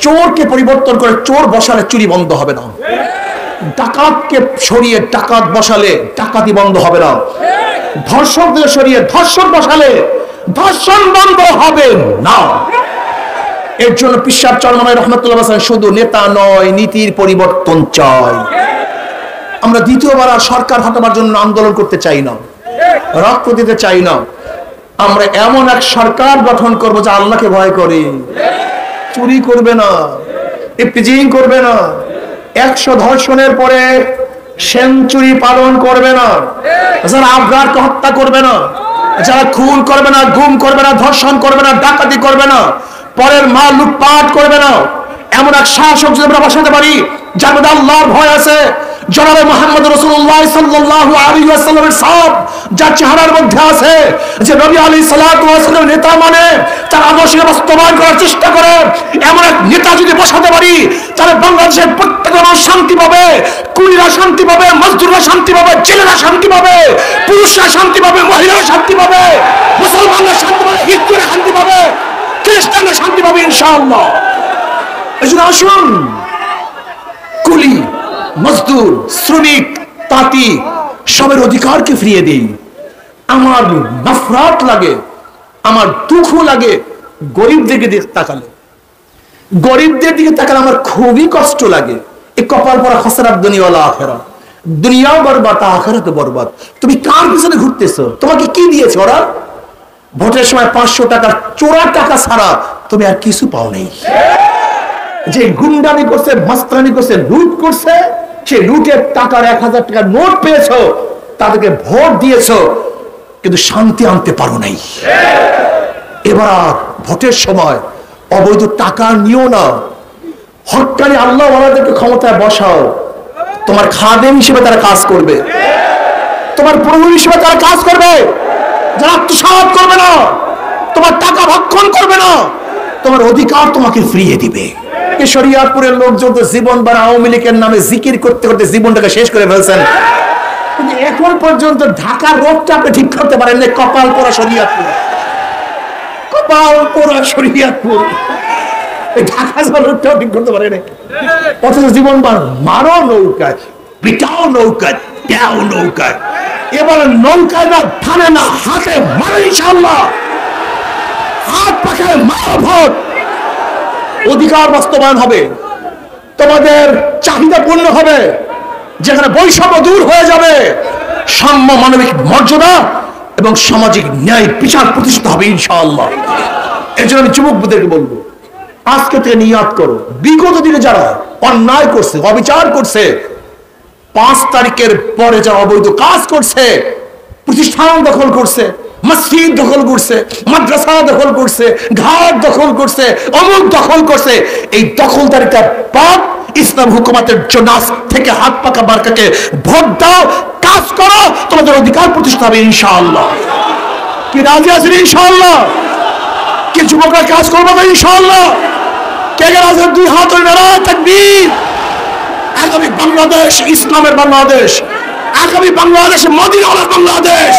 চোরকে পরিবর্তন করে চোর বসালে চুরি বন্ধ হবে না, ডাকাতকে সরিয়ে ডাকাত বসালে ডাকাতি বন্ধ হবে না, ধর্ষকদের সরিয়ে ধর্ষক বসালে ধর্ষণ বন্ধ হবে না। এর জন্য পিসাব চরমনাই রহমতুল্লাহ হাসান শুধু নেতা নয়, নীতির পরিবর্তন চাই। আমরা দ্বিতীয়বার আর সরকার হটাবার জন্য আন্দোলন করতে চাই না, রক্ত দিতে চাই না। আমরা এমন এক সরকার গঠন করব যা আল্লাহকে ভয় করে, চুরি করবে না, ইফতিজিং করবে না, 100 ধর্ষণের পরে সেঞ্চুরি পালন করবে না, যারা আবরারকে হত্যা করবে না, যারা খুন করবে না, গুম করবে না, ধর্ষণ করবে না, ডাকাতি করবে না, পরের মাল লুটপাট করবে না, এমন এক শাসক যদি আমরা বসাতে পারি যার মধ্যে আল্লাহর ভয় আছে, জনাবে মুহাম্মদ রাসূলুল্লাহ সাল্লাল্লাহু আলাইহি ওয়াসাল্লামের সব যার চেহারার মধ্যে আছে যে নবী আলাইহিস সালাতু ওয়াসাল্লাম নেতা মানে তার আদর্শকে বাস্তবায়ন করার চেষ্টা করে, এমন এক নেতা যদি বসাতে পারি তাহলে বাংলাদেশের প্রত্যেক মানুষ শান্তি পাবে, কুলিরা শান্তি পাবে, মজদুররা শান্তি পাবে, জেলেরা শান্তি পাবে, পুরুষরা শান্তি পাবে, মহিলারা শান্তি পাবে, মুসলমানরা শান্তি পাবে, হিন্দুরা শান্তি পাবে, খ্রিস্টানরা শান্তি পাবে ইনশাআল্লাহ। এজন্য আসুন কুলি, মজদুর, শ্রমিক, তাঁতি সবের অধিকারকে ফিরিয়ে দিই। আমার নফরত লাগে, আমার দুঃখ লাগে গরিবদের দিকে তাকালে, গরিবদের দিকে তাকালে আমার খুবই কষ্ট লাগে। এই কপাল পরা খসরাত দুনিয়া ওয়াল আখিরাহ, দুনিয়াও বরবাদ আখিরাতও বরবাদ। তুমি কার পিছনে ঘুরতেছো? তোমাকে কি দিয়েছে ওরা? ভোটের সময় 500 টাকার চোরা টাকা ছাড়া তুমি আর কিছু পাও নাই। যে গুন্ডামি করছে, মাস্তানি করছে, লুট করছে, সেই লুটের টাকার 1000 টাকার নোট পেয়েছো, তাদেরকে ভোট দিয়েছো, কিন্তু শান্তি আনতে পারো নাই। এবার ভোটের সময় অবৈধ টাকা নিও না, হক্কানি আল্লাহ ওয়ালাদেরকে ক্ষমতায় বসাও। তোমার খাদেম হিসেবে তারা কাজ করবে, তোমার প্রভু হিসেবে তারা কাজ করবে, যারা আত্মসাৎ করবে না, তোমার টাকা ভক্ষণ করবে না, তোমার অধিকার তোমাকে ফিরিয়ে দিবে। শরিয়াতপুরের লোকজন তো জীবন বার আওয়ামী লীগের নামে জিকির করতে করতে জীবনটাকে শেষ করে ফেলছেন, কিন্তু এখন পর্যন্ত ঢাকার রোডটা আপনি ঠিক করতে পারেন না। কপাল পোড়া শরিয়াতপুর, কপাল পোড়া শরিয়াতপুর, ঢাকা রোডটাও ঠিক করতে পারে না। অথচ জীবন বার মারো নৌকায়, পিটাও নৌকায়, দেও নৌকায়, এবার নৌকায় না থানে না, হাতে মারো ইনশাআল্লাহ, হাত পাখায় মারো, ভোট অধিকার বাস্তবায়ন হবে, তোমাদের চাহিদা পূর্ণ হবে, যেখানে বৈষম্য দূর হয়ে যাবে, সাম্য, মানবিক মর্যাদা এবং সামাজিক ন্যায় বিচার প্রতিষ্ঠিত হবে ইনশাআল্লাহ। এর জন্য আমি যুবকদেরকে বলবো, আজকে থেকে নিয়াত করো, বিগত দিনে যারা অন্যায় করছে, অবিচার করছে, 5 তারিখের পরে যারা অবৈধ কাজ করছে, প্রতিষ্ঠান দখল করছে, মসজিদ দখল করছে, মাদ্রাসা দখল করছে, ঘাট দখল করছে, অমুক দখল করছে, এই দখলদারিটা পাপ। ইসলাম হুকুমতের জন্য আজ থেকে হাত পাকা বারকাকে ভোট দাও, কাজ করো, তোমাদের অধিকার প্রতিষ্ঠা হবে ইনশাআল্লাহ। কি রাজি আছেন ইনশাআল্লাহ? কি যুবকরা কাজ করবো তো ইনশাআল্লাহ? কে কে রাজি? 2 হাত নারায়ে তাকবীর। আগামী বাংলাদেশ ইসলামের বাংলাদেশ, আগামী বাংলাদেশ মদিনার বাংলাদেশ,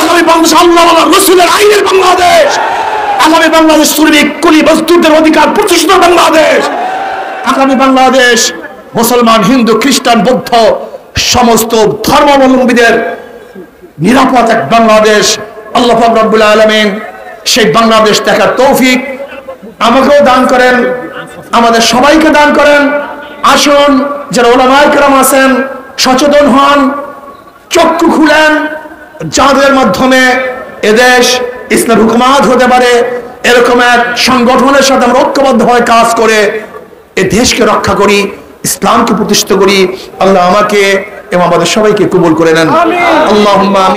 আগামী বাংলাদেশ আল্লাহ রাসূলের আইনের বাংলাদেশ, আগামী বাংলাদেশ শ্রমিক, কুলি, মজদুরদের অধিকার প্রতিষ্ঠিত বাংলাদেশ, আগামী বাংলাদেশ মুসলমান, হিন্দু, খ্রিস্টান, বৌদ্ধ সমস্ত ধর্মাবলম্বীদের নিরাপদ এক বাংলাদেশ। আল্লাহ পাক রব্বুল আলামিন সেই বাংলাদেশ দেখার তৌফিক আমাকেও দান করেন, আমাদের সবাইকে দান করেন। আসুন, যারা উলামায়ে কেরাম আছেন সচেতন হন, চক্ষু খুলেন, যাদের মাধ্যমে এদেশ ইসলাম হুকুমাত হতে পারে, এরকম এক সংগঠনের সাথে আমরা ঐক্যবদ্ধ হয়ে কাজ করে এ দেশকে রক্ষা করি, ইসলামকে প্রতিষ্ঠিত করি। আল্লাহ আমাকে এবং আমাদের সবাইকে কবুল করে নেন। আল্লাহুম্মা